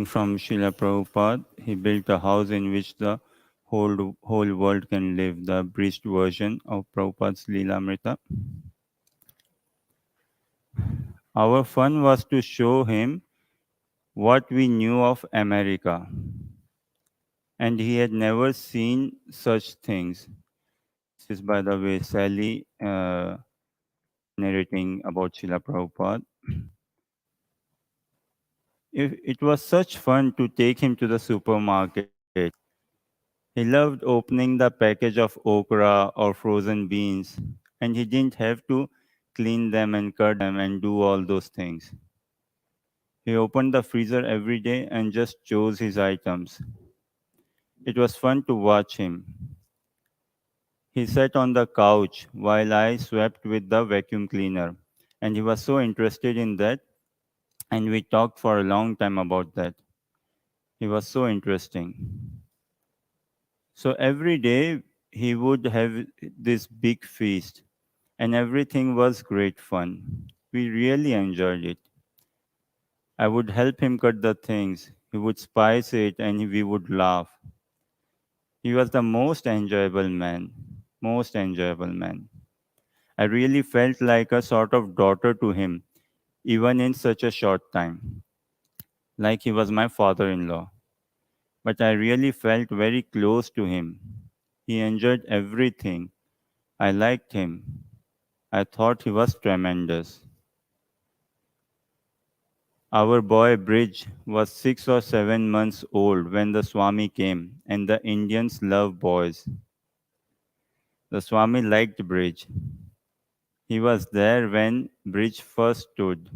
From Srila Prabhupada, he built a house in which the whole world can live, the abridged version of Prabhupada's Leelamrita. Our fun was to show him what we knew of America, and he had never seen such things. This is, by the way, Sally narrating about Srila Prabhupada. It was such fun to take him to the supermarket. He loved opening the package of okra or frozen beans, and he didn't have to clean them and cut them and do all those things. He opened the freezer every day and just chose his items. It was fun to watch him. He sat on the couch while I swept with the vacuum cleaner, and he was so interested in that, and we talked for a long time about that. He was so interesting. So every day he would have this big feast, and everything was great fun. We really enjoyed it. I would help him cut the things, he would spice it, and we would laugh. He was the most enjoyable man. Most enjoyable man. I really felt like a sort of daughter to him, even in such a short time, like he was my father in law. But I really felt very close to him. He enjoyed everything. I liked him. I thought he was tremendous. Our boy Bridge was 6 or 7 months old when the Swami came, and the Indians love boys. The Swami liked Bridge. He was there when Bridge first stood.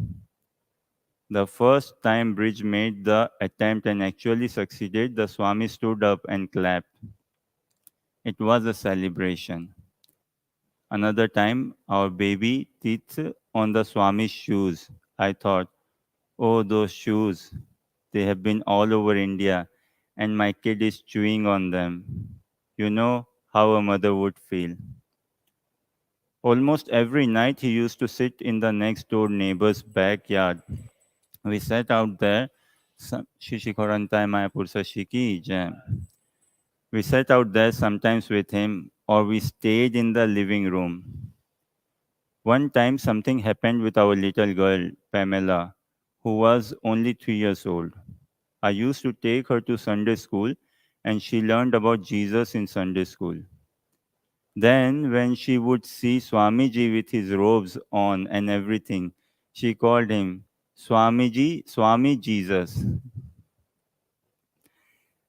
The first time Bridge made the attempt and actually succeeded, the Swami stood up and clapped. It was a celebration. Another time, our baby teeth on the Swami's shoes. I thought, oh, those shoes. They have been all over India, and my kid is chewing on them. You know how a mother would feel. Almost every night, he used to sit in the next door neighbor's backyard. We sat out there. Shishikorantai Mayapursa Shiki Jam. We sat out there sometimes with him, or we stayed in the living room. One time, something happened with our little girl, Pamela, who was only 3 years old. I used to take her to Sunday school, and she learned about Jesus in Sunday school. Then, when she would see Swamiji with his robes on and everything, she called him Swamiji, Swami Jesus.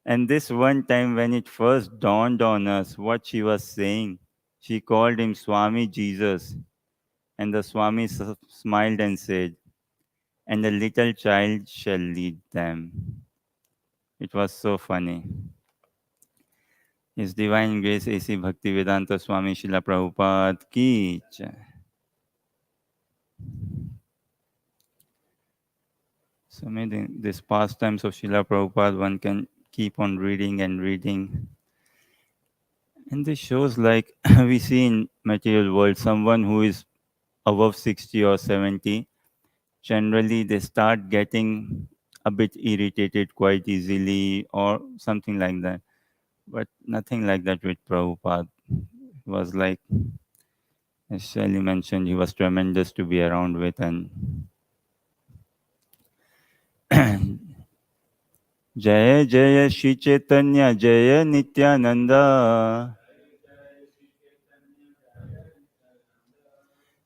And this one time, when it first dawned on us what she was saying, she called him Swami Jesus. And the Swami smiled and said, and the little child shall lead them. It was so funny. His Divine Grace A.C. Bhaktivedanta Swami Srila Prabhupada ki jai. So many these pastimes of Srila Prabhupada, one can keep on reading and reading. And this shows like we see in material world, someone who is above 60 or 70, generally they start getting a bit irritated quite easily or something like that. But nothing like that with Prabhupada. It was like, as Shelly mentioned, he was tremendous to be around with. And Jaya Jaya Shri Chaitanya Jaya Nityananda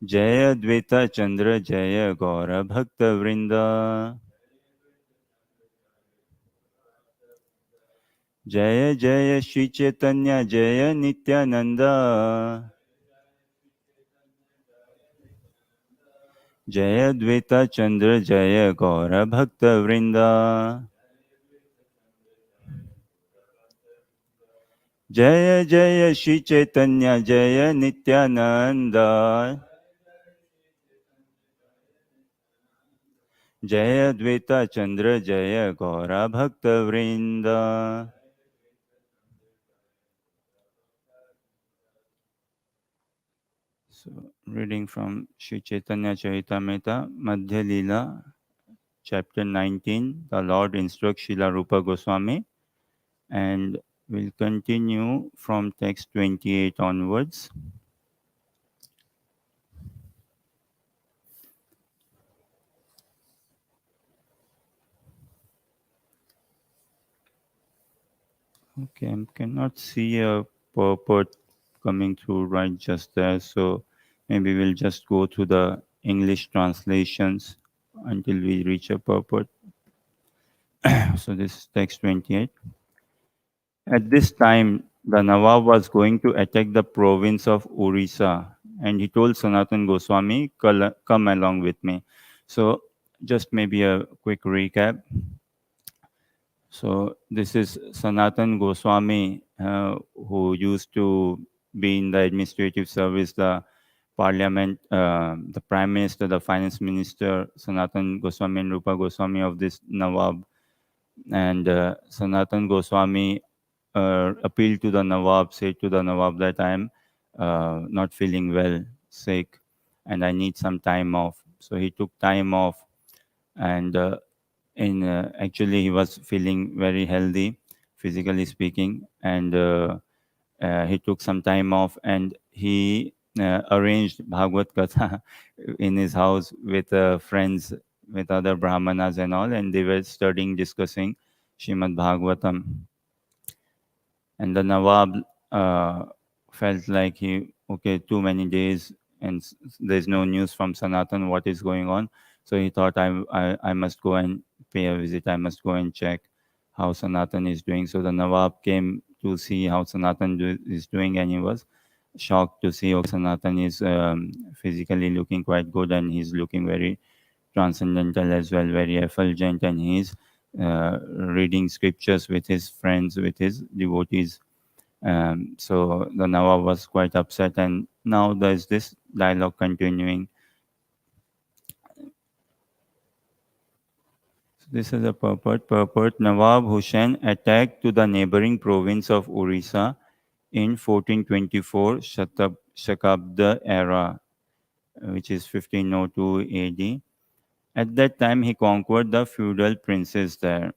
Jaya Dvaita Chandra Jaya Gaura Bhakta Vrinda Jaya Jaya Shri Chaitanya Jaya Nityananda Jaya Dvaita Chandra Jaya Gaura Bhakta Vrinda Jaya Jaya Shri Chaitanya Jaya Nityananda Jaya Dvaita Chandra Jaya Gaura Bhakta Vrinda. So, reading from Sri Chaitanya Charitamrta, Madhya Leela, chapter 19, the Lord instructs Srila Rupa Goswami, and we'll continue from text 28 onwards. Okay, I cannot see a purport coming through right just there, so maybe we'll just go through the English translations until we reach a purport. So this is text 28. At this time, the Nawab was going to attack the province of Orissa, and he told Sanatan Goswami, Come along with me." So, just maybe a quick recap. So, this is Sanatan Goswami, who used to be in the administrative service, the parliament, the prime minister, the finance minister, Sanatan Goswami and Rupa Goswami of this Nawab. And Sanatan Goswami appealed to the Nawab, said to the Nawab that I am not feeling well, sick, and I need some time off. So he took time off, and in actually he was feeling very healthy, physically speaking, and he took some time off, and he arranged Bhagavad Katha in his house with friends, with other Brahmanas and all, and they were studying, discussing Shrimad Bhagavatam. And the Nawab uh, felt like okay, too many days, and there's no news from Sanatan, what is going on. So he thought, I must go and pay a visit, I must go and check how Sanatan is doing. So the Nawab came to see how Sanatan is doing, and he was shocked to see, okay, Sanatan is physically looking quite good, and he's looking very transcendental as well, very effulgent, and he's reading scriptures with his friends, with his devotees. So the Nawab was quite upset, and now there's this dialogue continuing. So this is a purport. Purport: Nawab Hussain attacked to the neighboring province of Orissa in 1424 Shakabda era, which is 1502 AD. At that time, he conquered the feudal princes there.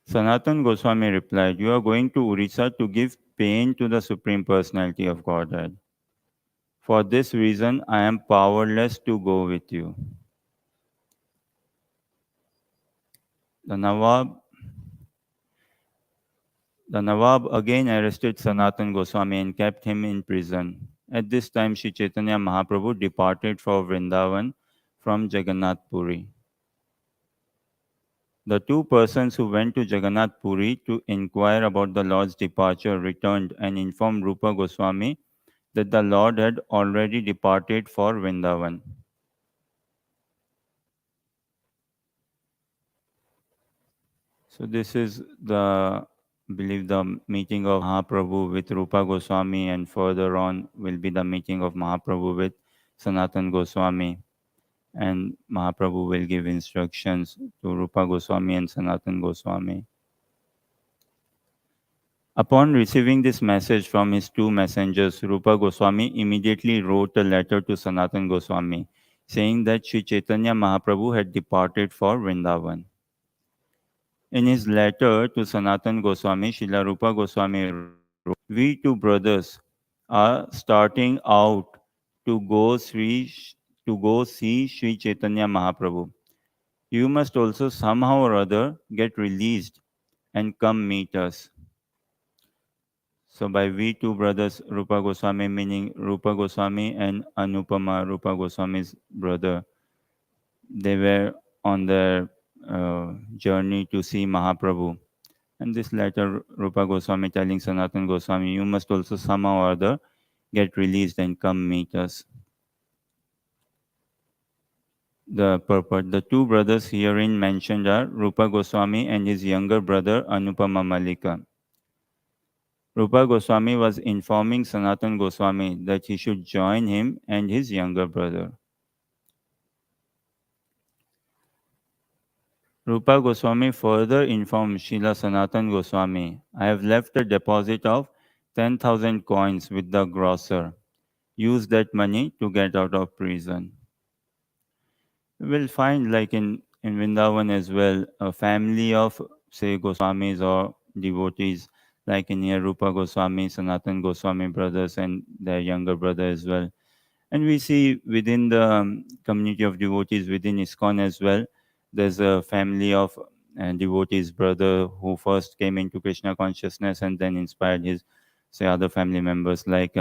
Sanatan Goswami replied, "You are going to Orissa to give pain to the Supreme Personality of Godhead. For this reason, I am powerless to go with you." The Nawab, the Nawab again arrested Sanatan Goswami and kept him in prison. At this time, Sri Chaitanya Mahaprabhu departed for Vrindavan from Jagannath Puri. The two persons who went to Jagannath Puri to inquire about the Lord's departure returned and informed Rupa Goswami that the Lord had already departed for Vrindavan. So this is the, believe, the meeting of Mahaprabhu with Rupa Goswami, and further on will be the meeting of Mahaprabhu with Sanatan Goswami, and Mahaprabhu will give instructions to Rupa Goswami and Sanatan Goswami. Upon receiving this message from his two messengers, Rupa Goswami immediately wrote a letter to Sanatan Goswami saying that Sri Chaitanya Mahaprabhu had departed for Vrindavan. In his letter to Sanatan Goswami, Srila Rupa Goswami wrote, "We two brothers are starting out to go see Sri Chaitanya Mahaprabhu. You must also somehow or other get released and come meet us." So by we two brothers, Rupa Goswami meaning Rupa Goswami and Anupama, Rupa Goswami's brother, they were on their journey to see Mahaprabhu. And this letter, Rupa Goswami telling Sanatan Goswami, "You must also somehow or other get released and come meet us." The purport: the two brothers herein mentioned are Rupa Goswami and his younger brother Anupama Mallika. Rupa Goswami was informing Sanatan Goswami that he should join him and his younger brother. Rupa Goswami further informed Srila Sanatan Goswami, "I have left a deposit of 10,000 coins with the grocer. Use that money to get out of prison." We'll find like in Vrindavan as well, a family of say Goswamis or devotees, like in here Rupa Goswami, Sanatan Goswami brothers and their younger brother as well. And we see within the community of devotees within ISKCON as well, there's a family of devotees brother who first came into Krishna consciousness and then inspired his say other family members like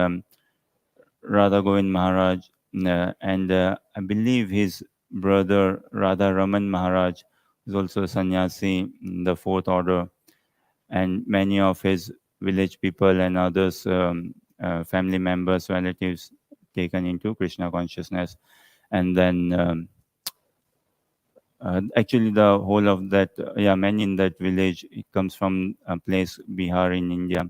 Radha Govind Maharaj, and I believe his brother Radha Raman Maharaj is also a sannyasi in the fourth order, and many of his village people and others, family members, relatives, taken into Krishna consciousness. And then actually the whole of that, yeah, many in that village, it comes from a place, Bihar in India.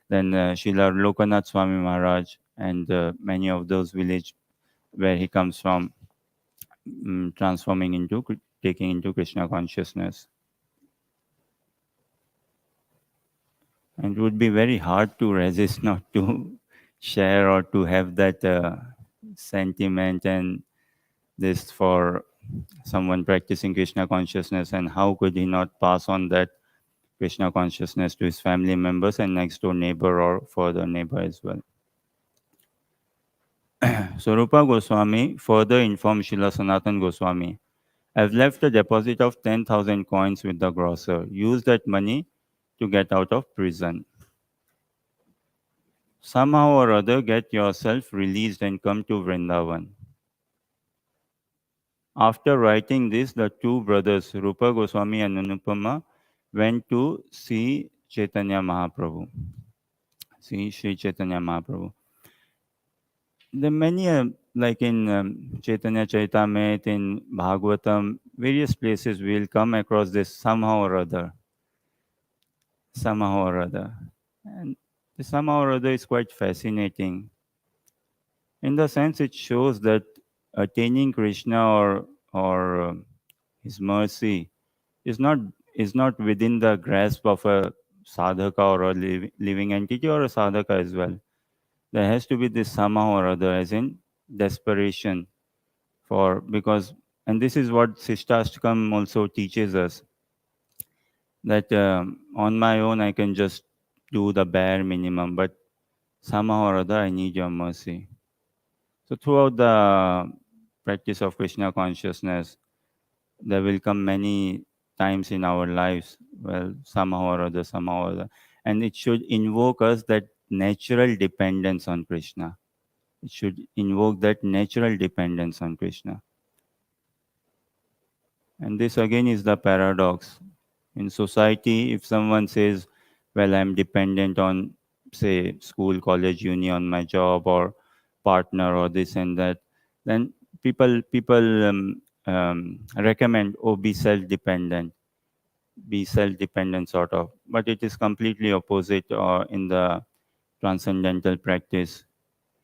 Then Srila Lokanath Swami Maharaj and many of those village where he comes from, transforming into, taking into Krishna consciousness. And it would be very hard to resist not to share or to have that sentiment and this for someone practicing Krishna consciousness, and how could he not pass on that Krishna consciousness to his family members and next door neighbor or further neighbor as well. So Rupa Goswami further informed Srila Sanatan Goswami, I've left a deposit of 10,000 coins with the grocer. Use that money to get out of prison. Somehow or other, get yourself released and come to Vrindavan. After writing this, the two brothers, Rupa Goswami and Anupama, went to see Chaitanya Mahaprabhu. See Sri Chaitanya Mahaprabhu. There are many, like in Chaitanya Charitamrta, in Bhagavatam, various places we will come across this somehow or other. Somehow or other. And the somehow or other is quite fascinating. In the sense, it shows that attaining Krishna or His mercy is not is not within the grasp of a sadhaka or a living entity or a sadhaka as well. There has to be this somehow or other, as in desperation for, because, and this is what Sishtastakam also teaches us, that on my own I can just do the bare minimum, but somehow or other I need your mercy. So throughout the practice of Krishna consciousness, there will come many times in our lives, well, somehow or other, somehow or other, and it should invoke us that natural dependence on Krishna. It should invoke that natural dependence on Krishna. And this again is the paradox. In society, if someone says, well, I'm dependent on, say, school, college, uni, on my job or partner or this and that, then people recommend, oh, be self-dependent sort of. But it is completely opposite in the transcendental practice.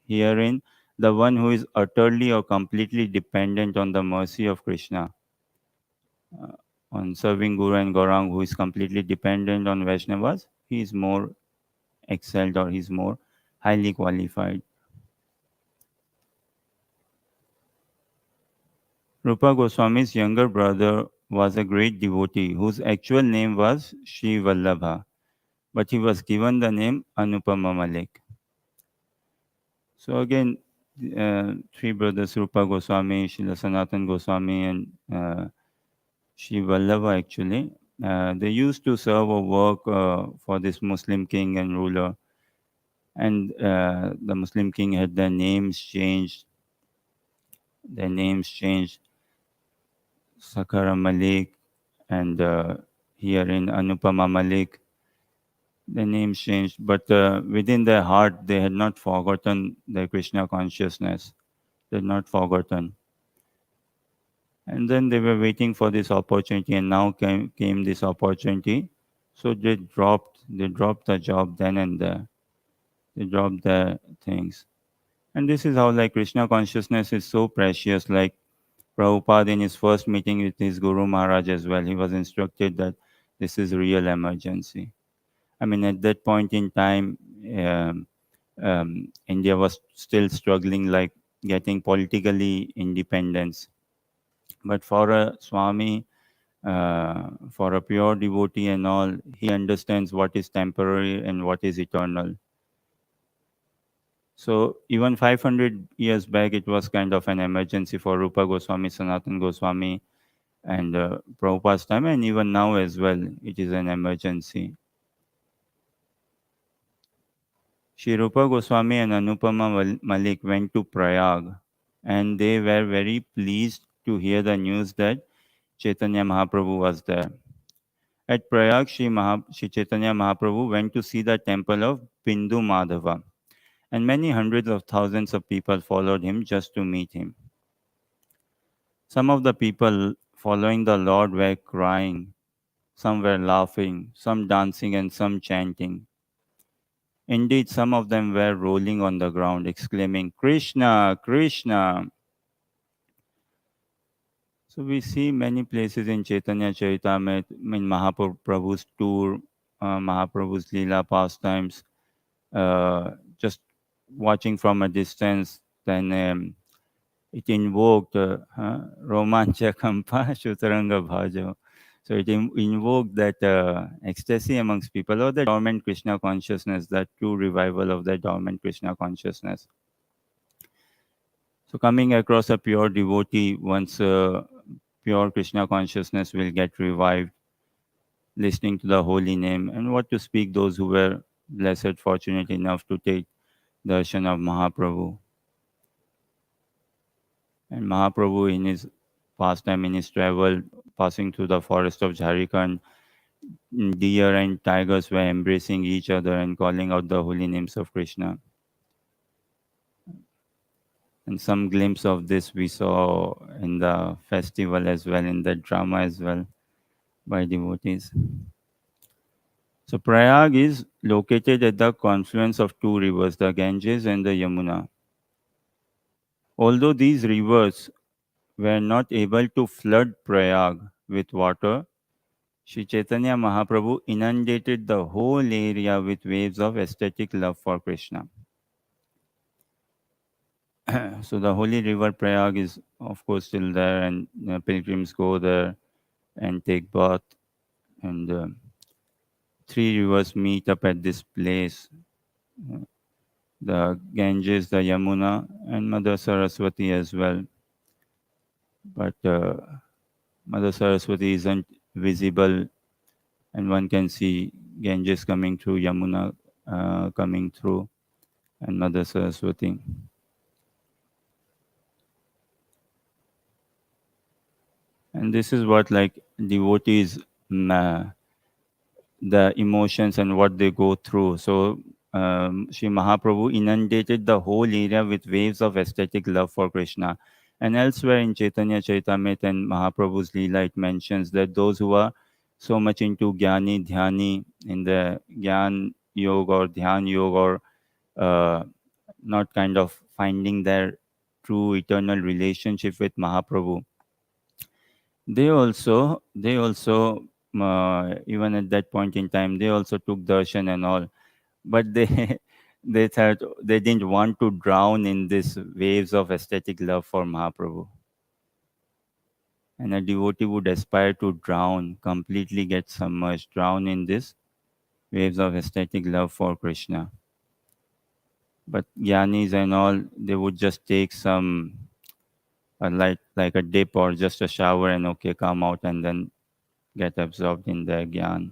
Herein, the one who is utterly or completely dependent on the mercy of Krishna, uh, on serving Guru and Gaurang, who is completely dependent on Vaishnavas, he is more excelled or he is more highly qualified. Rupa Goswami's younger brother was a great devotee whose actual name was Sri Vallabha, but he was given the name Anupama Malik. So again, three brothers, Rupa Goswami, Srila Sanatan Goswami, and Sri Vallabha actually, they used to serve or work for this Muslim king and ruler, and the Muslim king had their names changed. Their names changed. Sakara Malik and here in Anupama Malik, their names changed. But within their heart, they had not forgotten their Krishna consciousness. They had not forgotten. And then they were waiting for this opportunity, and now came this opportunity. So they dropped the job then and there. They dropped their things. And this is how like Krishna consciousness is so precious. Like Prabhupada in his first meeting with his Guru Maharaj as well, he was instructed that this is real emergency. I mean, at that point in time, um, India was still struggling, like getting politically independence. But for a Swami, for a pure devotee and all, he understands what is temporary and what is eternal. So even 500 years back, it was kind of an emergency for Rupa Goswami, Sanatan Goswami, and Prabhupada's time, and even now as well, it is an emergency. Shri Rupa Goswami and Anupama Malik went to Prayag, and they were very pleased to hear the news that Chaitanya Mahaprabhu was there. At Prayag, Shri Chaitanya Mahaprabhu went to see the temple of Bindu Madhava, and many hundreds of thousands of people followed him just to meet him. Some of the people following the Lord were crying, some were laughing, some dancing, and some chanting. Indeed, some of them were rolling on the ground, exclaiming, Krishna, Krishna. So we see many places in Chaitanya Charitamrita, in Mahaprabhu's tour, Mahaprabhu's Leela pastimes, uh, just watching from a distance, then it invoked Romancha Kampa Shutaranga Bhajo. So it invoked that ecstasy amongst people, or the dormant Krishna consciousness, that true revival of the dormant Krishna consciousness. So coming across a pure devotee, once pure Krishna consciousness will get revived, listening to the holy name, and what to speak those who were blessed, fortunate enough to take darshan of Mahaprabhu. And Mahaprabhu in his pastime, in his travel, passing through the forest of Jharkhand, deer and tigers were embracing each other and calling out the holy names of Krishna. And some glimpse of this we saw in the festival as well, in the drama as well, by devotees. So Prayag is located at the confluence of two rivers, the Ganges and the Yamuna. Although these rivers were not able to flood Prayag with water, Sri Chaitanya Mahaprabhu inundated the whole area with waves of ecstatic love for Krishna. So the holy river Prayag is, of course, still there, and pilgrims go there and take bath. And three rivers meet up at this place: uh, the Ganges, the Yamuna, and Mother Saraswati as well. But Mother Saraswati isn't visible, and one can see Ganges coming through, Yamuna coming through, and Mother Saraswati. And this is what, like, devotees, the emotions and what they go through. So Sri Mahaprabhu inundated the whole area with waves of ecstatic love for Krishna. And elsewhere in Chaitanya Charitamrita and Mahaprabhu's Leela, it mentions that those who are so much into Jnani, Dhyani, in the Gyan Yoga or Dhyan Yoga, or uh, not kind of finding their true eternal relationship with Mahaprabhu, they also even at that point in time, they also took darshan and all, but they they thought they didn't want to drown in this waves of aesthetic love for Mahaprabhu. And a devotee would aspire to drown, completely get submerged, drown in this waves of aesthetic love for Krishna. But Gyanis and all, they would just take some like a dip or just a shower, and okay, come out and then get absorbed in their gyan.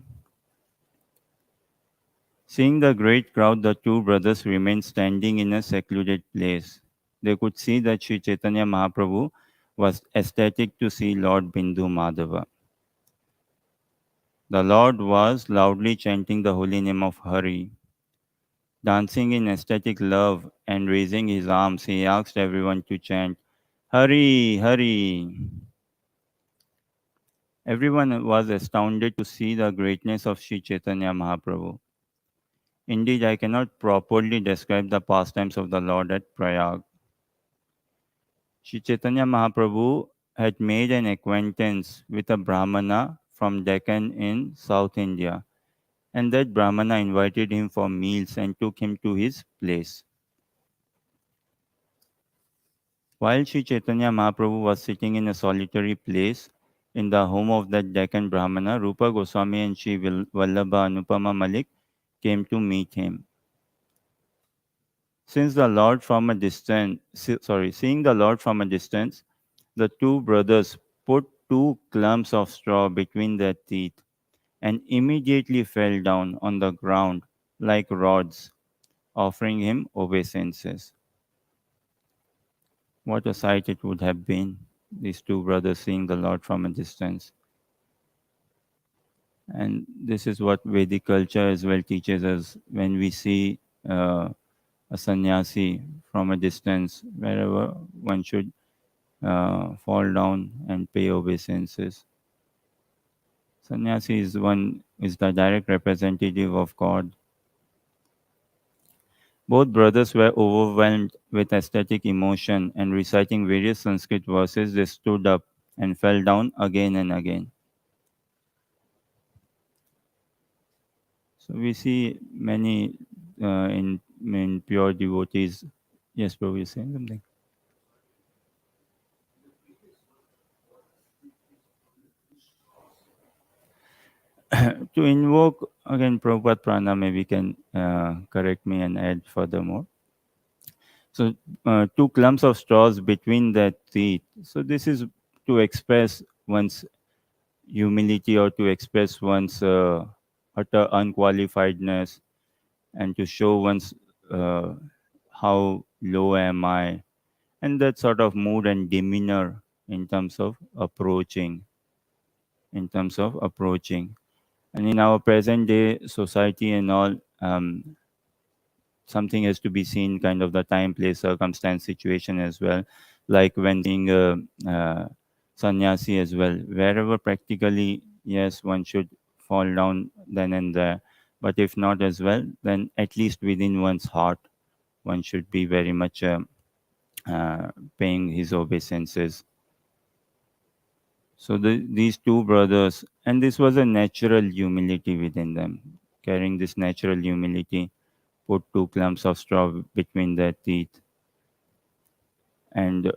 Seeing the great crowd, the two brothers remained standing in a secluded place. They could see that Sri Chaitanya Mahaprabhu was ecstatic to see Lord Bindu Madhava. The Lord was loudly chanting the holy name of Hari. Dancing in ecstatic love and raising his arms, he asked everyone to chant, Hari, Hari. Everyone was astounded to see the greatness of Sri Chaitanya Mahaprabhu. Indeed, I cannot properly describe the pastimes of the Lord at Prayag. Sri Chaitanya Mahaprabhu had made an acquaintance with a Brahmana from Deccan in South India, and that Brahmana invited him for meals and took him to his place. While Sri Chaitanya Mahaprabhu was sitting in a solitary place in the home of that Deccan Brahmana, Rupa Goswami and Sri Vallabha Anupama Malik came to meet him. Seeing the Lord from a distance, the two brothers put two clumps of straw between their teeth and immediately fell down on the ground like rods, offering him obeisances. What a sight it would have been, these two brothers seeing the Lord from a distance. And this is what Vedic culture as well teaches us when we see a sannyasi from a distance, wherever one should fall down and pay obeisances. Sannyasi is the direct representative of God. Both brothers were overwhelmed with ecstatic emotion, and reciting various Sanskrit verses, they stood up and fell down again and again. So we see many in pure devotees. Yes, Prabhu, you're saying something. To invoke again Prabhupada Prana, maybe can correct me and add furthermore. So two clumps of straws between the teeth. So this is to express one's humility or to express one's utter unqualifiedness and to show one's uh, how low am I, and that sort of mood and demeanor in terms of approaching, in terms of approaching. And in our present day society and all, something has to be seen kind of the time, place, circumstance, situation as well. Like when seeing a sannyasi as well, wherever practically, yes, one should fall down then and there. But if not as well, then at least within one's heart, one should be very much uh, paying his obeisances. So these two brothers, and this was a natural humility within them, carrying this natural humility, put two clumps of straw between their teeth, and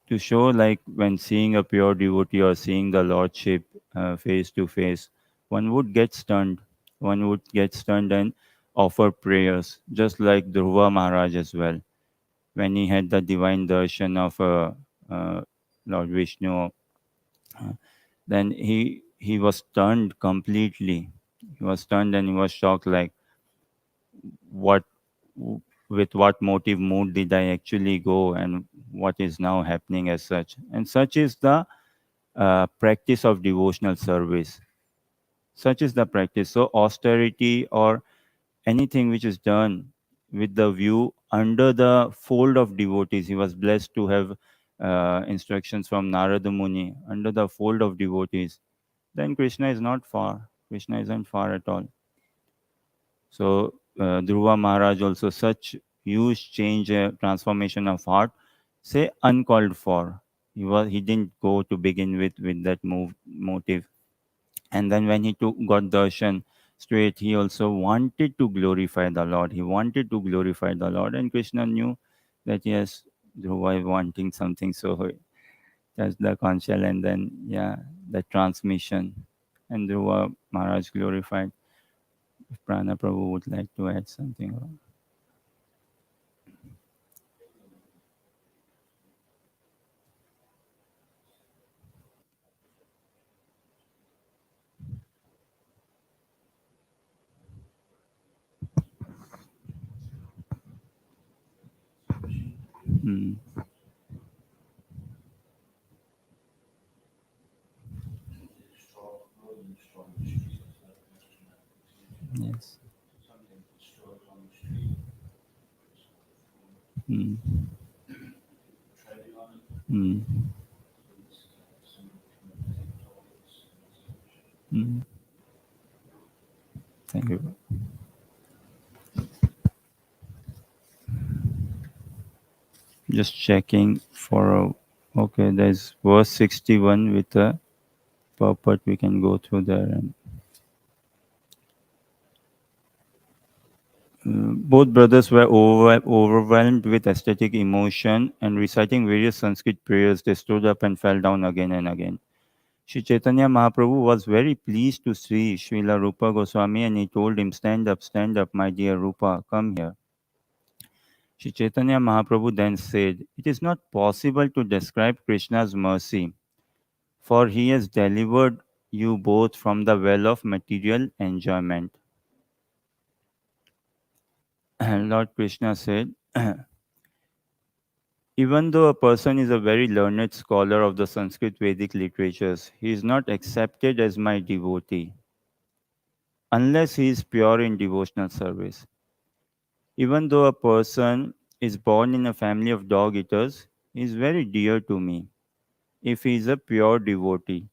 to show like when seeing a pure devotee or seeing the Lordship face to face, one would get stunned. One would get stunned and offer prayers, just like Dhruva Maharaj as well, when he had the divine darshan of Lord Vishnu. Then he was stunned completely. He was stunned and he was shocked, like what with what motive mood did I actually go and what is now happening as such. And such is the practice of devotional service. Such is the practice. So austerity or anything which is done with the view under the fold of devotees. He was blessed to have instructions from Narada Muni under the fold of devotees. Then Krishna is not far. Krishna isn't far at all. So Dhruva Maharaj also such huge change, transformation of heart, say uncalled for. He didn't go to begin with that motive, and then when he got darshan straight, he also wanted to glorify the Lord. He wanted to glorify the Lord, and Krishna knew that yes, Dhruva is wanting something, so he touched the conch shell, and then yeah, the transmission, and Dhruva Maharaj glorified. If Prana Prabhu would like to add something. Mm, yes. Mm, mm, mm. Thank you. Just checking for a. Okay, there's verse 61 with a purport. We can go through there. And Both brothers were overwhelmed with aesthetic emotion, and reciting various Sanskrit prayers, they stood up and fell down again and again. Sri Chaitanya Mahaprabhu was very pleased to see Srila Rupa Goswami, and he told him, stand up, my dear Rupa, come here." Sri Chaitanya Mahaprabhu then said, "It is not possible to describe Krishna's mercy, for he has delivered you both from the well of material enjoyment." Lord Krishna said, "Even though a person is a very learned scholar of the Sanskrit Vedic literatures, he is not accepted as my devotee unless he is pure in devotional service. Even though a person is born in a family of dog eaters, he is very dear to me if he is a pure devotee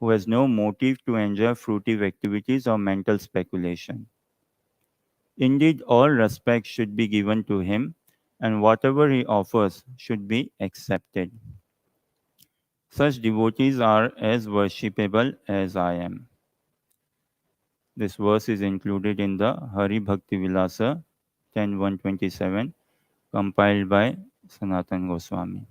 who has no motive to enjoy fruitive activities or mental speculation. Indeed, all respect should be given to him, and whatever he offers should be accepted. Such devotees are as worshipable as I am." This verse is included in the Hari Bhakti Vilasa 10.127, compiled by Sanatan Goswami.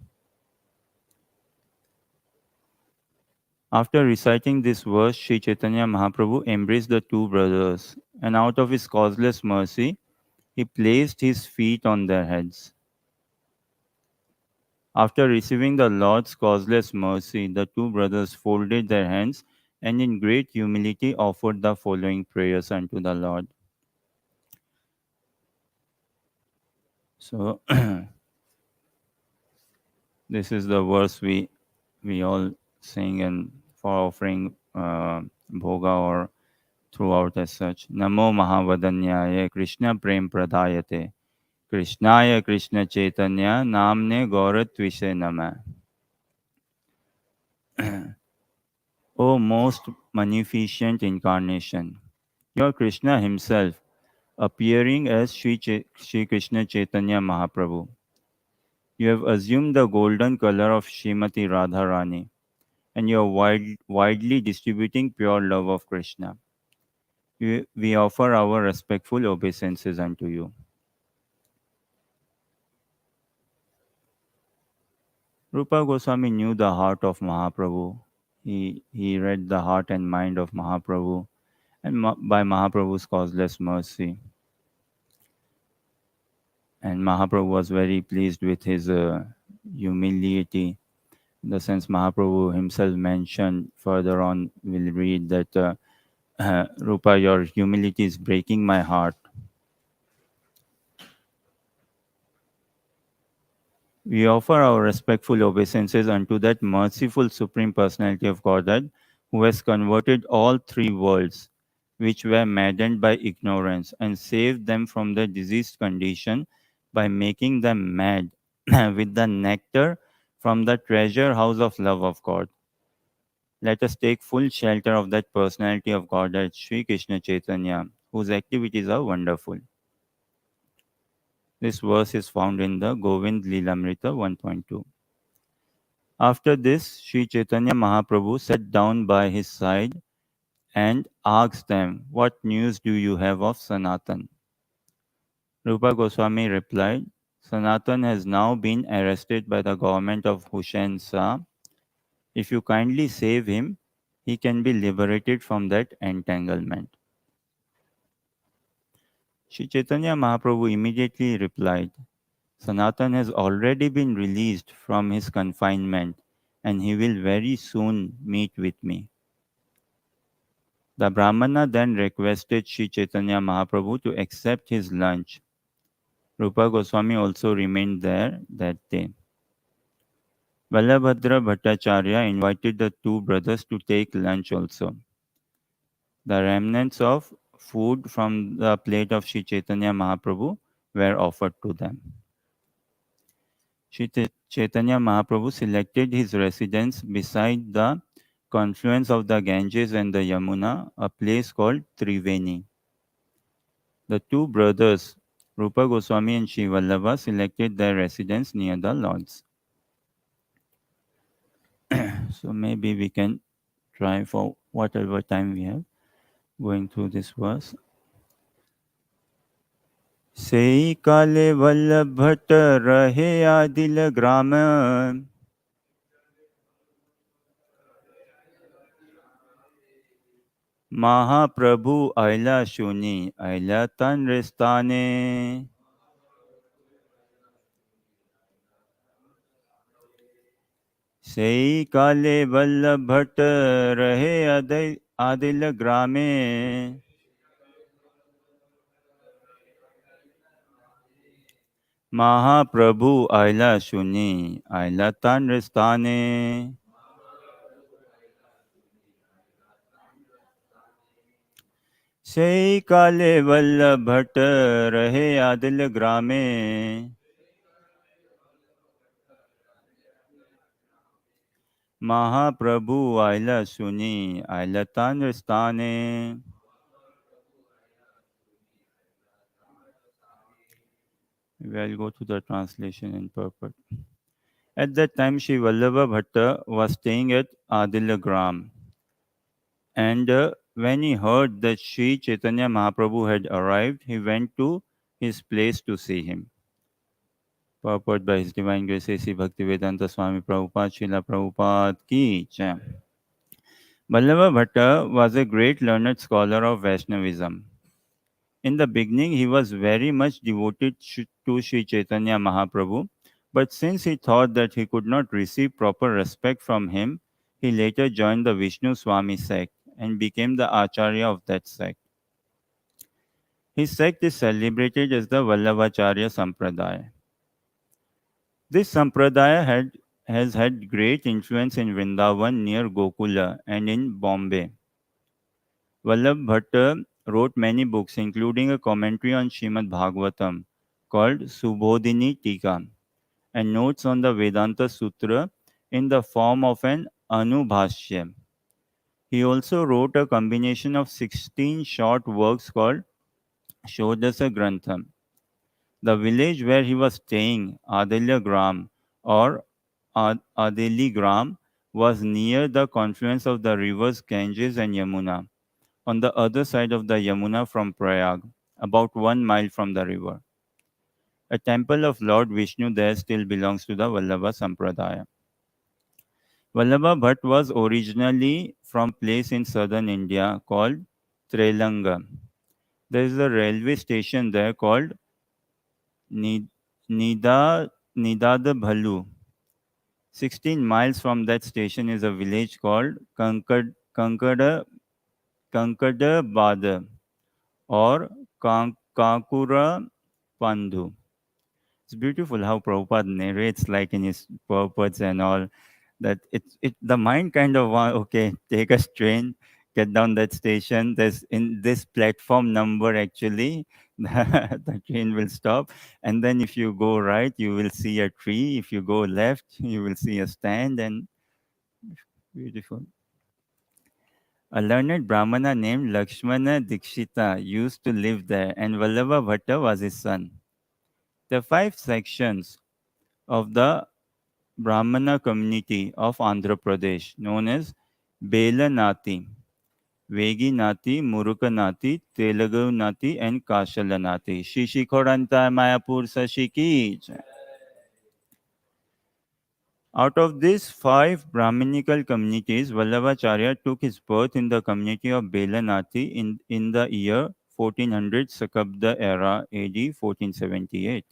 After reciting this verse, Sri Chaitanya Mahaprabhu embraced the two brothers, and out of his causeless mercy, he placed his feet on their heads. After receiving the Lord's causeless mercy, the two brothers folded their hands and in great humility offered the following prayers unto the Lord. So, this is the verse we all sing and for offering bhoga or throughout as such. Namo Mahavadanyaya Krishna Prem Pradayate Krishnaya Krishna Chaitanya Namne Gauratvishe Nama. O most magnificent incarnation, you are Krishna himself, appearing as Sri Krishna Chaitanya Mahaprabhu. You have assumed the golden color of Srimati Radharani, and you are widely distributing pure love of Krishna. We offer our respectful obeisances unto you. Rupa Goswami knew the heart of Mahaprabhu. He read the heart and mind of Mahaprabhu, and by Mahaprabhu's causeless mercy. And Mahaprabhu was very pleased with his humility. In the sense, Mahaprabhu himself mentioned further on, we'll read that Rupa, your humility is breaking my heart. We offer our respectful obeisances unto that merciful Supreme Personality of Godhead who has converted all three worlds, which were maddened by ignorance, and saved them from their diseased condition by making them mad with the nectar from the treasure house of love of God. Let us take full shelter of that personality of Godhead, Sri Krishna Chaitanya, whose activities are wonderful. This verse is found in the Govind Lilamrita 1.2. After this, Sri Chaitanya Mahaprabhu sat down by his side and asked them, "What news do you have of Sanatan?" Rupa Goswami replied, "Sanatan has now been arrested by the government of Hussain Shah. If you kindly save him, he can be liberated from that entanglement." Sri Chaitanya Mahaprabhu immediately replied, "Sanatan has already been released from his confinement, and he will very soon meet with me." The Brahmana then requested Sri Chaitanya Mahaprabhu to accept his lunch. Rupa Goswami also remained there that day. Vallabhadra Bhattacharya invited the two brothers to take lunch also. The remnants of food from the plate of Sri Chaitanya Mahaprabhu were offered to them. Chaitanya Mahaprabhu selected his residence beside the confluence of the Ganges and the Yamuna, a place called Triveni. The two brothers, Rupa Goswami and Sri Vallabha, selected their residence near the lords. So maybe we can try for whatever time we have going through this verse. सेई काले वल्लभ भट्ट रहे आदिल ग्राम महाप्रभु आयला शुनी आयला तन रिस्ताने सेई काले वल्लभ भट्ट रहे आदिल ग्रामे महाप्रभु आयला शुनी आयला तन रिस्ताने सेई काले वल्लभ भट्ट रहे आदिल ग्रामे महाप्रभु आयला सुनी आयला तांद्रस्थाने We'll go to the translation in purport. At that time, Sri Vallabha Bhatta was staying at Adilagram. And when he heard that Sri Chaitanya Mahaprabhu had arrived, he went to his place to see him. Purport by His Divine Grace A.C. Bhaktivedanta Swami Prabhupada, Srila Prabhupada Ki Jai. Vallabha Bhatta was a great learned scholar of Vaishnavism. In the beginning, he was very much devoted to Sri Chaitanya Mahaprabhu, but since he thought that he could not receive proper respect from him, he later joined the Vishnu Swami sect and became the Acharya of that sect. His sect is celebrated as the Vallabhacharya Sampradaya. This Sampradaya has had great influence in Vrindavan near Gokula and in Bombay. Vallabh Bhatta wrote many books, including a commentary on Srimad Bhagavatam called Subodhini Tika and notes on the Vedanta Sutra in the form of an Anubhashya. He also wrote a combination of 16 short works called Shodasa Grantham. The village where he was staying, Adilyagram or Adeligram, was near the confluence of the rivers Ganges and Yamuna, on the other side of the Yamuna from Prayag, about 1 mile from the river. A temple of Lord Vishnu there still belongs to the Vallabha Sampradaya. Vallabha Bhatt was originally from a place in southern India called Trelanga. There is a railway station there called Ni- Nida Nidadabhalu. 16 miles from that station is a village called Kankadabada or Kankura Pandhu. It's beautiful how Prabhupada narrates, like in his purports and all, that the mind kind of okay, take a train, get down that station. There's in this platform number actually, the train will stop, and then if you go right, you will see a tree. If you go left, you will see a stand, and beautiful. A learned Brahmana named Lakshmana Dikshita used to live there, and Vallabha Bhatta was his son. The five sections of the Brahmana community of Andhra Pradesh, known as Belanati, Veginati, Murukanati, Telugunati, and Kashalanati. Shishikoranta Mayapur Sashiki. Out of these five Brahminical communities, Vallabhacharya took his birth in the community of Belanati in the year 1400 Sakabda era AD 1478.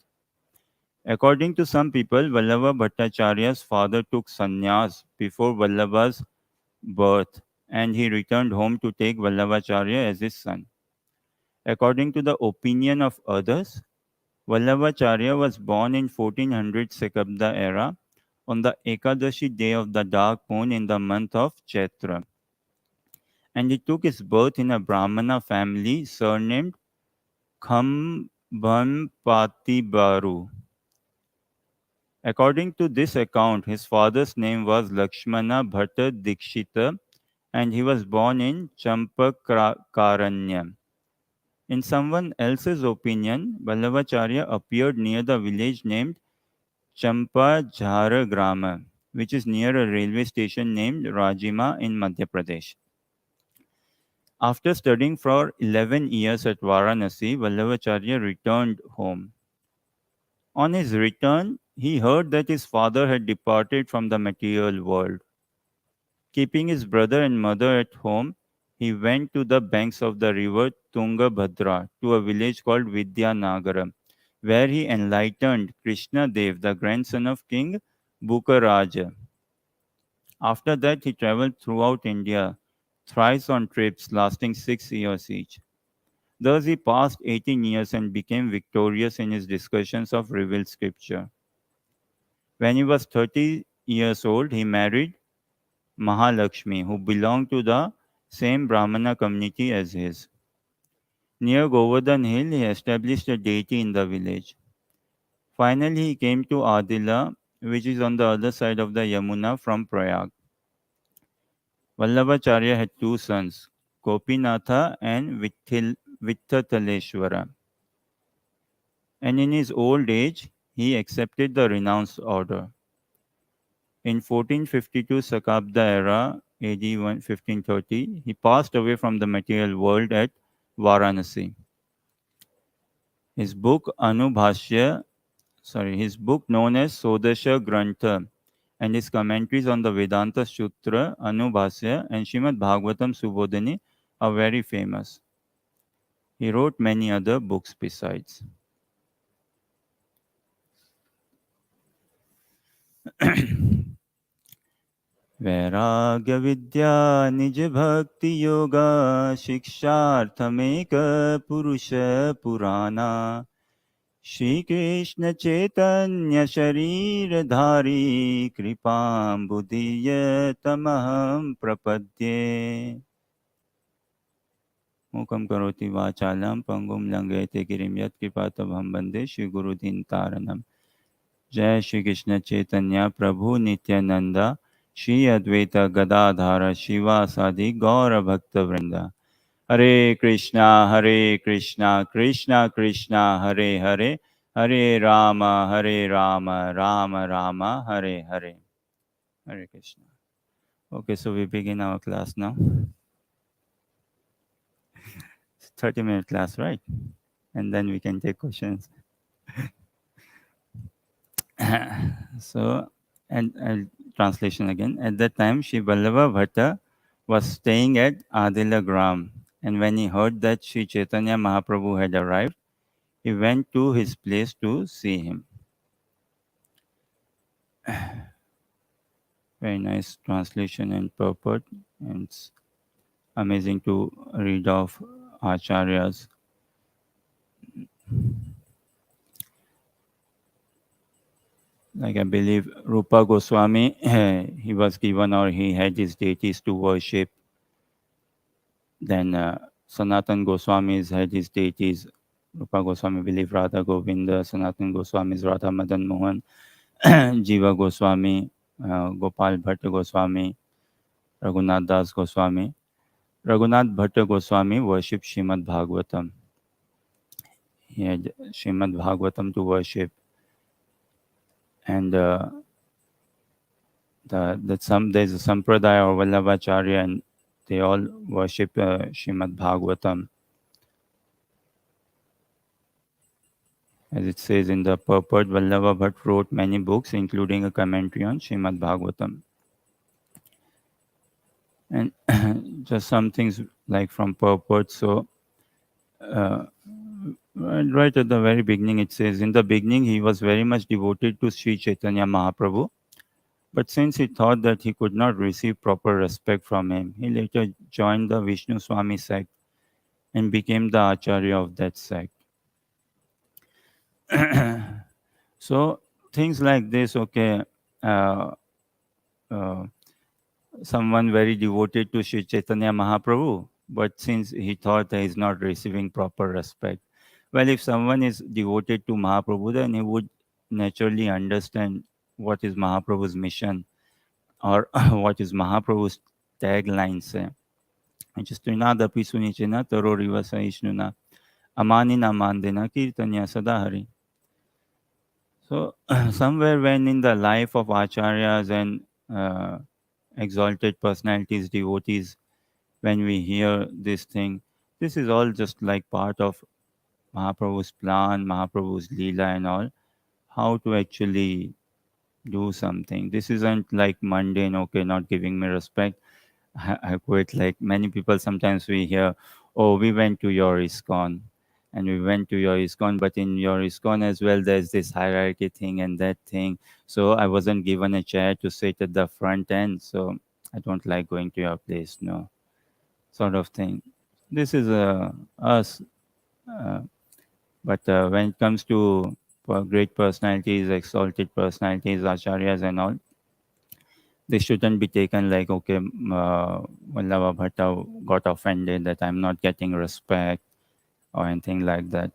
According to some people, Vallabha Bhattacharya's father took sannyas before Vallabha's birth and he returned home to take Vallabhacharya as his son. According to the opinion of others, Vallabhacharya was born in 1400 Sakabda era on the Ekadashi day of the dark moon in the month of Chaitra. And he took his birth in a Brahmana family surnamed Khambhampatibaru. According to this account, his father's name was Lakshmana Bhatta Dikshita and he was born in Champakaranya. In someone else's opinion, Vallabhacharya appeared near the village named Champajhara Grama, which is near a railway station named Rajima in Madhya Pradesh. After studying for 11 years at Varanasi, Vallabhacharya returned home. On his return, he heard that his father had departed from the material world. Keeping his brother and mother at home, he went to the banks of the river Tungabhadra to a village called Vidyanagaram, where he enlightened Krishna Dev, the grandson of King Bukaraja. After that, he traveled throughout India, thrice on trips lasting 6 years each. Thus, he passed 18 years and became victorious in his discussions of revealed scripture. When he was 30 years old, he married Mahalakshmi, who belonged to the same Brahmana community as his. Near Govardhan Hill, he established a deity in the village. Finally, he came to Adila, which is on the other side of the Yamuna from Prayag. Vallabhacharya had two sons, Gopinatha and Vittathaleshwara, and in his old age, he accepted the renounced order. In 1452 Sakabda era, AD 1530, he passed away from the material world at Varanasi. His book his book known as Sodasha Grantha and his commentaries on the Vedanta Sutra, Anubhasya and Srimad Bhagavatam Subodhini are very famous. He wrote many other books besides. वैराग्य विद्या निज भक्ति योगा शिक्षार्थमेक पुरुष पुराना श्री कृष्ण चैतन्य शरीरधारी कृपाम्बुदीय तमहं प्रपद्ये मूकं करोति वाचालं पंगुं लंघयते गिरिं यत्कृपातमहं वन्दे श्रीगुरुदीनतारणम् जय श्री कृष्ण चैतन्य प्रभु नित्यानंदा श्री अद्वैत गदाधार शिवासादि गौर भक्त वृंदा हरे Krishna Krishna Krishna Hare Hare Hare Ram Ram Ram Hare Hare Hare Krishna. Okay, so we begin our class now. It's 30-minute class, right? And then we can take questions. So, and translation again. At that time, Sri Vallabha Bhatta was staying at Adila Gram, and when he heard that Sri Chaitanya Mahaprabhu had arrived, he went to his place to see him. Very nice translation and purport, and it's amazing to read of acharyas. Like I believe Rupa Goswami, he was given or he had his deities to worship. Then Sanatan Goswami's had his deities. Rupa Goswami believed Radha Govinda, Sanatan Goswami's Radha Madan Mohan, Jiva Goswami, Gopal Bhatta Goswami, Raghunath Das Goswami. Raghunath Bhatta Goswami worshipped Srimad Bhagavatam. He had Srimad Bhagavatam to worship. And there's a Sampradaya or Vallabhacharya, and they all worship Srimad Bhagavatam. As it says in the purport, Vallabha Bhatt wrote many books, including a commentary on Srimad Bhagavatam. And just some things like from purport. So, right at the very beginning, it says, in the beginning, he was very much devoted to Sri Chaitanya Mahaprabhu. But since he thought that he could not receive proper respect from him, he later joined the Vishnu Swami sect and became the Acharya of that sect. So things like this, okay, uh, uh, someone very devoted to Sri Chaitanya Mahaprabhu, but since he thought that he's not receiving proper respect, well, if someone is devoted to Mahaprabhu, then he would naturally understand what is Mahaprabhu's mission or what is Mahaprabhu's tagline say. Which is Trinadapi Sunichena Taroriva Saishnuna Amanina Mandena Kirtanya Sadahari. So, somewhere when in the life of acharyas and uh, exalted personalities, devotees, when we hear this thing, this is all just like part of Mahaprabhu's plan, Mahaprabhu's Leela and all, how to actually do something. This isn't like mundane, okay, not giving me respect. I quit. Like many people, sometimes we hear, oh, we went to your ISKCON and we went to your ISKCON, but in your ISKCON as well, there's this hierarchy thing and that thing. So I wasn't given a chair to sit at the front end. So I don't like going to your place, no, sort of thing. This is us. Uh, but when it comes to great personalities, exalted personalities, acharyas and all, they shouldn't be taken like, okay, Vallabha Bhatta got offended that I'm not getting respect or anything like that.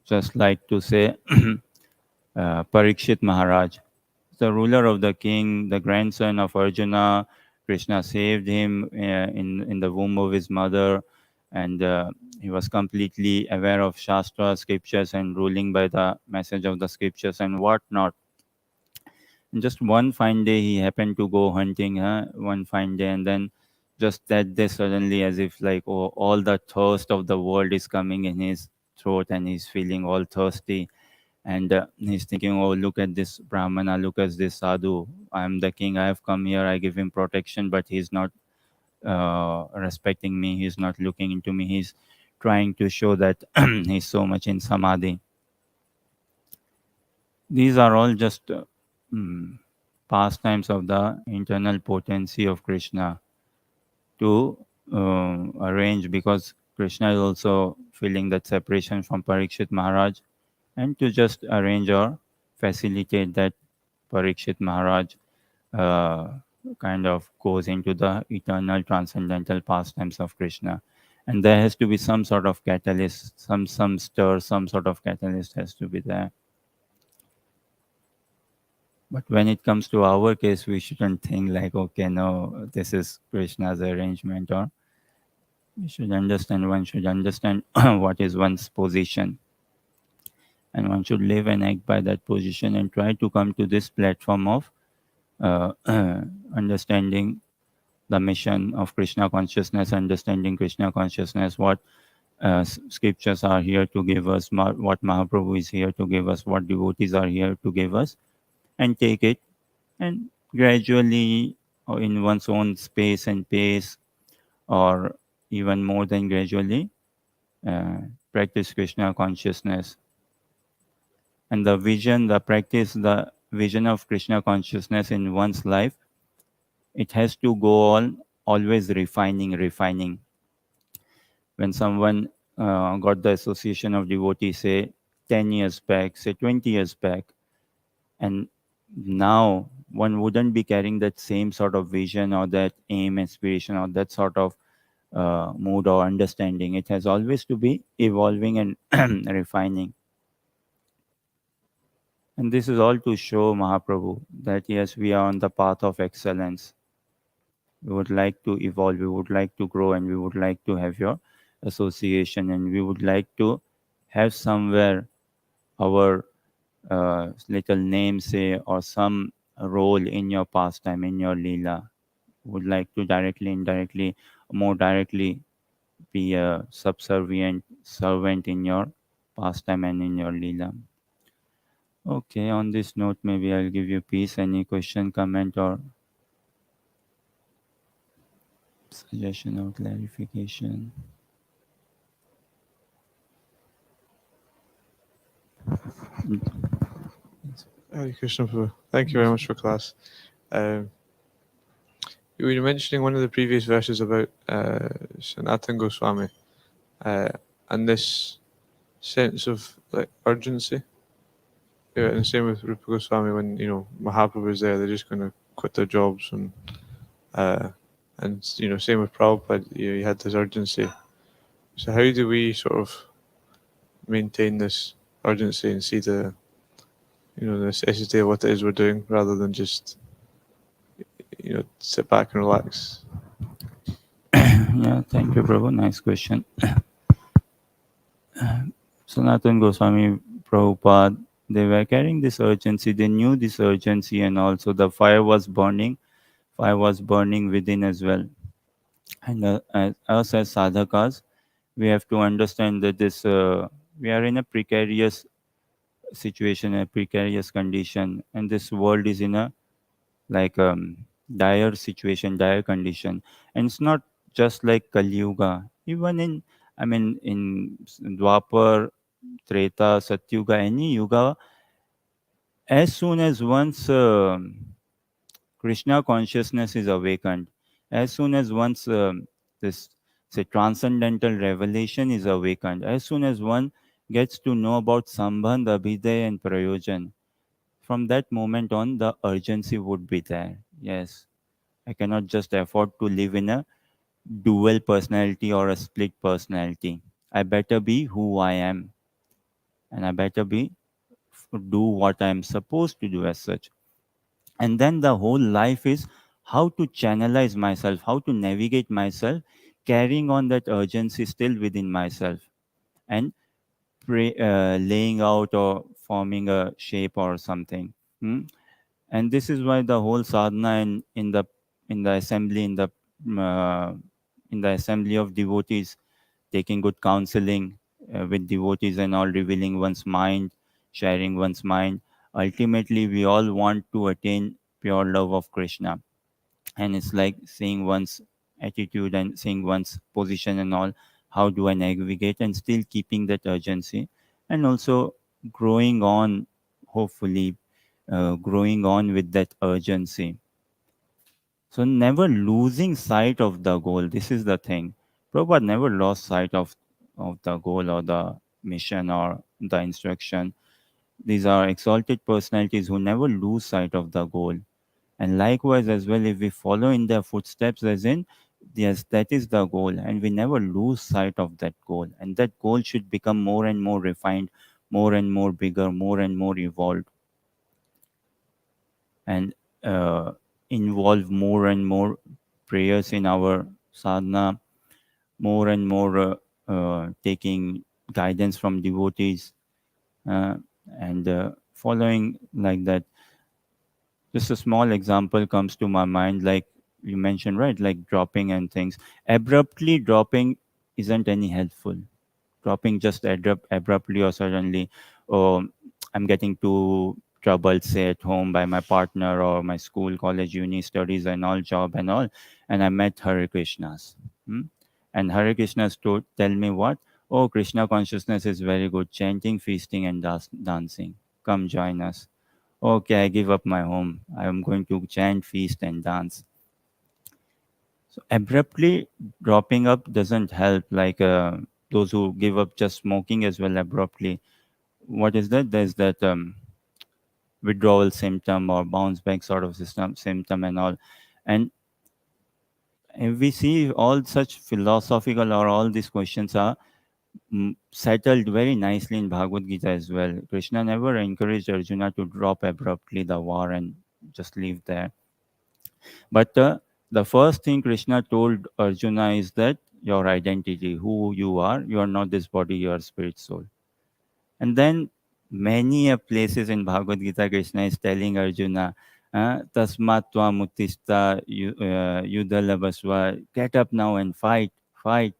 Just like to say, Parikshit Maharaj, the ruler of the king, the grandson of Arjuna. Krishna saved him in the womb of his mother, and he was completely aware of Shastra, scriptures, and ruling by the message of the scriptures and whatnot. And just one fine day, he happened to go hunting, one fine day, and then just that day, suddenly, as if like, oh, all the thirst of the world is coming in his throat, and he's feeling all thirsty. And he's thinking, oh, look at this Brahmana, look at this Sadhu. I'm the king, I have come here, I give him protection, but he's not respecting me, he's not looking into me, he's trying to show that he's so much in samadhi. These are all just mm, pastimes of the internal potency of Krishna to arrange, because Krishna is also feeling that separation from Parikshit Maharaj, and to just arrange or facilitate that Parikshit Maharaj uh, kind of goes into the eternal transcendental pastimes of Krishna. And there has to be some sort of catalyst, some stir, some sort of catalyst has to be there. But when it comes to our case, we shouldn't think like, okay, no, this is Krishna's arrangement, or we should understand, one should understand what is one's position, and one should live and act by that position and try to come to this platform of uh, understanding the mission of Krishna consciousness, understanding Krishna consciousness, what scriptures are here to give us, what Mahaprabhu is here to give us, what devotees are here to give us, and take it and gradually, or in one's own space and pace, or even more than gradually, uh, practice Krishna consciousness. And the vision, the practice, the vision of Krishna consciousness in one's life, it has to go on always refining. When someone got the association of devotees, say 10 years back, say 20 years back, and now one wouldn't be carrying that same sort of vision or that aim, aspiration, or that sort of mood or understanding. It has always to be evolving and refining. And this is all to show Mahaprabhu that yes, we are on the path of excellence. We would like to evolve, we would like to grow, and we would like to have your association, and we would like to have somewhere our little name, say, or some role in your pastime, in your Leela. Would like to directly, indirectly, more directly be a subservient servant in your pastime and in your Leela. Okay, on this note, maybe I'll give you peace. Any question, comment, or suggestion or clarification? Hare Krishna Prabhu. Thank you very much for class. Um, you were mentioning one of the previous verses about Sanatana Goswami and this sense of like urgency. Yeah, and same with Rupa Goswami when Mahaprabhu is there, they're just going to quit their jobs uh, and same with Prabhupada. You had this urgency. So how do we sort of maintain this urgency and see the the necessity of what it is we're doing rather than just sit back and relax? Yeah, thank you, Prabhu. Nice question. Sanatana Goswami, Prabhupada, they were carrying this urgency. They knew this urgency, and also the fire was burning fire was burning within as well. And as us as sadhakas, we have to understand that this we are in a precarious situation, a precarious condition, and this world is in a like dire situation, dire condition. And it's not just like Kali Yuga. Even in, I mean, in Dwapar, Treta, Satyuga, any yuga, as soon as once Krishna consciousness is awakened, as soon as once this say transcendental revelation is awakened, as soon as one gets to know about Sambandh, Abhiday, and Prayojan, from that moment on, the urgency would be there. Yes, I cannot just afford to live in a dual personality or a split personality. I better be who I am, and I better be do what I am supposed to do as such. And then the whole life is how to channelize myself, how to navigate myself, carrying on that urgency still within myself, and laying out or forming a shape or something. Hmm? And this is why the whole sadhana in the assembly uh, in the assembly of devotees, taking good counseling with devotees and all, revealing one's mind, sharing one's mind. Ultimately, we all want to attain pure love of Krishna. And it's like seeing one's attitude and seeing one's position and all. How do I navigate and still keeping that urgency, and also growing on, hopefully, growing on with that urgency. So never losing sight of the goal. This is the thing. Prabhupada never lost sight of the goal or the mission or the instruction. These are exalted personalities who never lose sight of the goal. And likewise as well, if we follow in their footsteps, as in, yes, that is the goal, and we never lose sight of that goal. And that goal should become more and more refined, more and more bigger, more and more evolved, and uh, involve more and more prayers in our sadhana, more and more taking guidance from devotees, uh, and following like that. Just a small example comes to my mind, like you mentioned, right? Like dropping and things. Abruptly dropping isn't any helpful. Dropping just abruptly or suddenly, or I'm getting too troubled, say at home by my partner or my school, college, uni studies and all, job and all, and I met Hare Krishnas. Hmm? And Hare Krishnas tell me what? Oh, Krishna consciousness is very good. Chanting, feasting, and dancing. Come join us. Okay, I give up my home. I am going to chant, feast, and dance. So abruptly dropping up doesn't help. Like those who give up just smoking as well abruptly. What is that? There's that withdrawal symptom or bounce back sort of system symptom and all. And we see all such philosophical or all these questions are settled very nicely in Bhagavad Gita as well. Krishna never encouraged Arjuna to drop abruptly the war and just leave there. But the first thing Krishna told Arjuna is that your identity, who you are not this body, you are spirit soul. And then many places in Bhagavad Gita, Krishna is telling Arjuna, Tasmat tvam uttishta yudhalabhasva, get up now and fight, fight.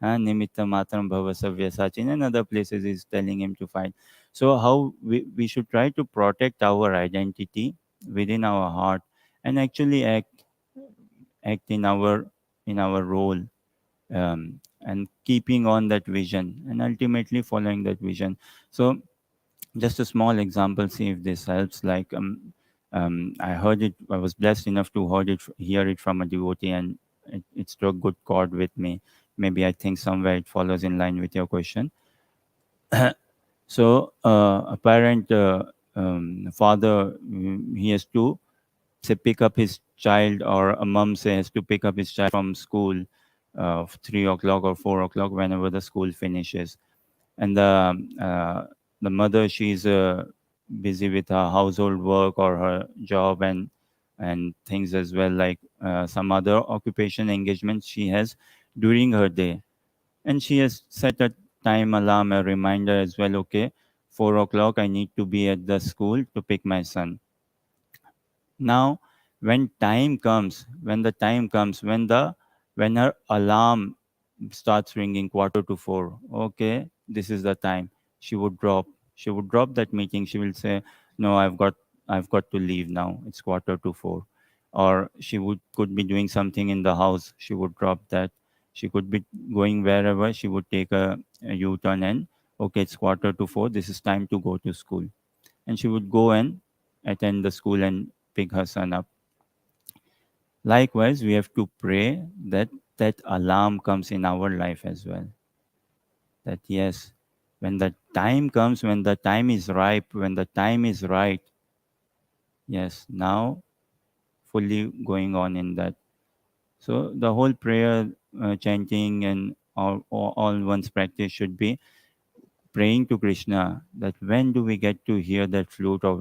Nimitta matram bhava savyasach. In another places, he's telling him to fight. So how we should try to protect our identity within our heart and actually act in our role, and keeping on that vision and ultimately following that vision. So just a small example, see if this helps. Like I heard it, I was blessed enough to hear it from a devotee, and it struck good chord with me. Maybe I think somewhere it follows in line with your question. So a parent, father, he has to say pick up his child, or a mom say has to pick up his child from school 3 o'clock or 4 o'clock, whenever the school finishes. And the mother, she's busy with her household work or her job and things as well, like some other occupation engagements she has during her day. And she has set a time alarm, a reminder as well. Okay, 4 o'clock, I need to be at the school to pick my son. Now when time comes, when her alarm starts ringing quarter to 4, okay, this is the time, she would drop she would drop that meeting. She will say, no, I've got to leave now, it's quarter to 4. Or she would could be doing something in the house, she would drop that. She could be going wherever, she would take a u-turn and, okay, it's quarter to 4, this is time to go to school. And she would go and attend the school and pick her son up. Likewise, we have to pray that that alarm comes in our life as well. That yes, when the time comes, when the time is ripe, when the time is right, yes, now fully going on in that. So the whole prayer, chanting, and all one's practice should be praying to Krishna that when do we get to hear that flute, or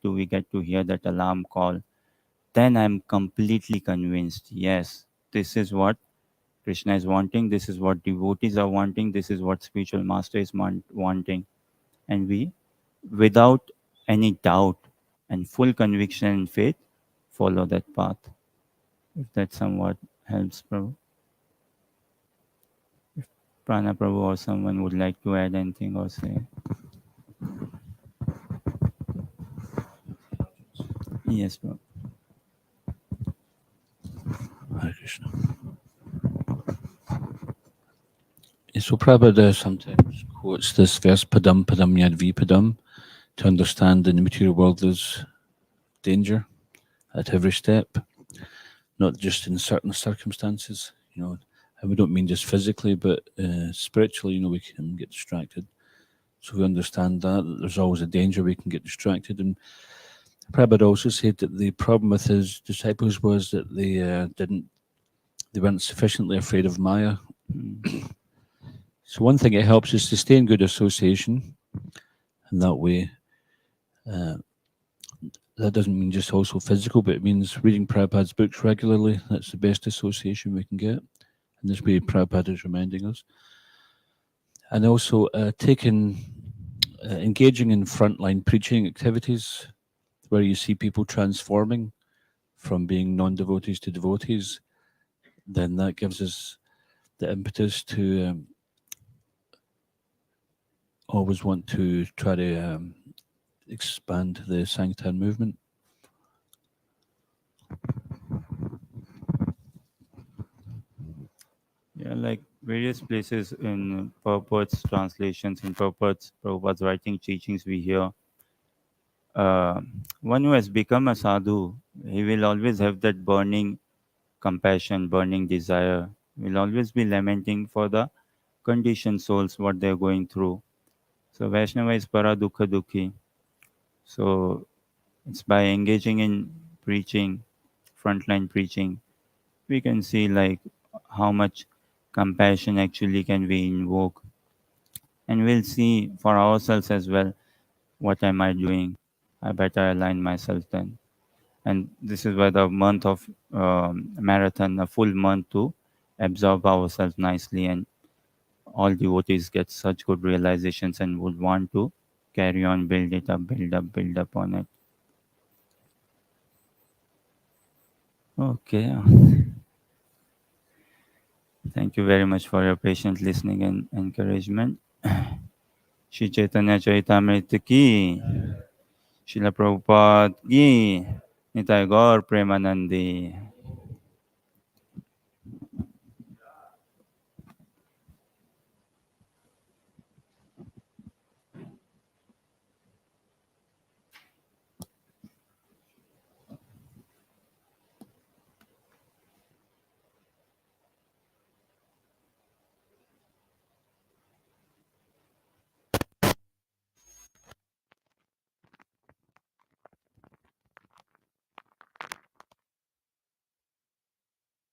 do we get to hear that alarm call? Then I'm completely convinced, yes, this is what Krishna is wanting, this is what devotees are wanting, this is what spiritual master is wanting. And we, without any doubt and full conviction and faith, follow that path. If that somewhat helps, Prabhu. If Prana Prabhu or someone would like to add anything or say. Yes, Prabhu. Hare Krishna. So Prabhupada sometimes quotes this verse, Padam Padam Yad Vipadam, to understand in the material world there's danger at every step, not just in certain circumstances, and we don't mean just physically, but spiritually, we can get distracted. So we understand that there's always a danger we can get distracted. And Prabhupada also said that the problem with his disciples was that they weren't sufficiently afraid of Maya. Mm. So one thing it helps is to stay in good association, and that way, that doesn't mean just also physical, but it means reading Prabhupada's books regularly. That's the best association we can get, and this way Prabhupada is reminding us. And also engaging in frontline preaching activities, where you see people transforming from being non-devotees to devotees, then that gives us the impetus to always want to try to expand the Sankirtan movement. Yeah, like various places in Prabhupada's translations, in Prabhupada's writing teachings, we hear uh, one who has become a sadhu, he will always have that burning compassion, burning desire, will always be lamenting for the conditioned souls, what they're going through. So Vaishnava is para dukha dukhi. So it's by engaging in preaching, frontline preaching, we can see like how much compassion actually can be invoked. And we'll see for ourselves as well, what am I doing? I better align myself then. And this is why the month of marathon, a full month to absorb ourselves nicely, and all devotees get such good realizations and would want to carry on, build it up, build up on it. Okay. Thank you very much for your patient listening and encouragement. Shri Chaitanya Charitamrita ki, Srila Prabhupada ki, Nitai Gaur Premanandi.